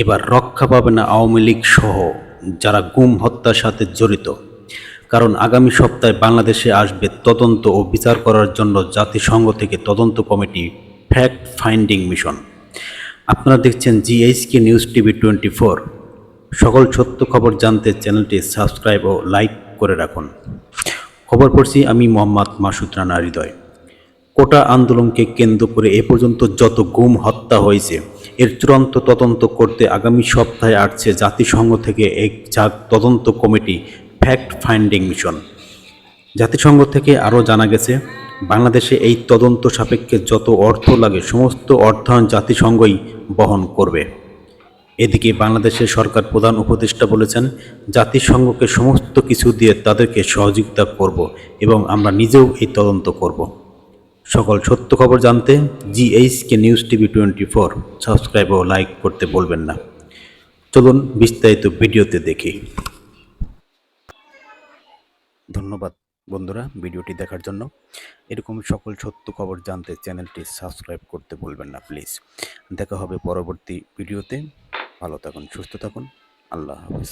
এবার রক্ষা পাবে না আওয়ামী লীগ সহ যারা গুম হত্যার সাথে জড়িত। কারণ আগামী সপ্তাহে বাংলাদেশে আসবে তদন্ত ও বিচার করার জন্য জাতিসংঘ থেকে তদন্ত কমিটি ফ্যাক্ট ফাইন্ডিং মিশন। আপনারা দেখছেন জিএইচকে নিউজ টিভি 24। সকল সত্য খবর জানতে চ্যানেলটি সাবস্ক্রাইব ও লাইক করে রাখুন। খবর পড়ছি আমি মোহাম্মদ মাসুদ রানা হৃদয়। কোটা আন্দোলনকে কেন্দ্র করে এ পর্যন্ত যত গুম হত্যা হয়েছে এর চূড়ান্ত তদন্ত করতে আগামী সপ্তাহে আসছে জাতিসংঘ থেকে এক তদন্ত কমিটি ফ্যাক্ট ফাইন্ডিং মিশন। জাতিসংঘ থেকে আরও জানা গেছে, বাংলাদেশে এই তদন্ত সাপেক্ষে যত অর্থ লাগে সমস্ত অর্থায়ন জাতিসংঘই বহন করবে। এদিকে বাংলাদেশের সরকার প্রধান উপদেষ্টা বলেছেন, জাতিসংঘকে সমস্ত কিছু দিয়ে তাদেরকে সহযোগিতা করব এবং আমরা নিজেও এই তদন্ত করব। সকল সত্য খবর জানতে জিএইচকে নিউজ টিভি 24 সাবস্ক্রাইব ও লাইক করতে বলবেন না। চলুন বিস্তারিত ভিডিওতে দেখি। ধন্যবাদ বন্ধুরা ভিডিওটি দেখার জন্য। এরকম সকল সত্য খবর জানতে চ্যানেলটি সাবস্ক্রাইব করতে ভুলবেন না প্লিজ। দেখা হবে পরবর্তী ভিডিওতে। ভালো থাকুন, সুস্থ থাকুন। আল্লাহ হাফেজ।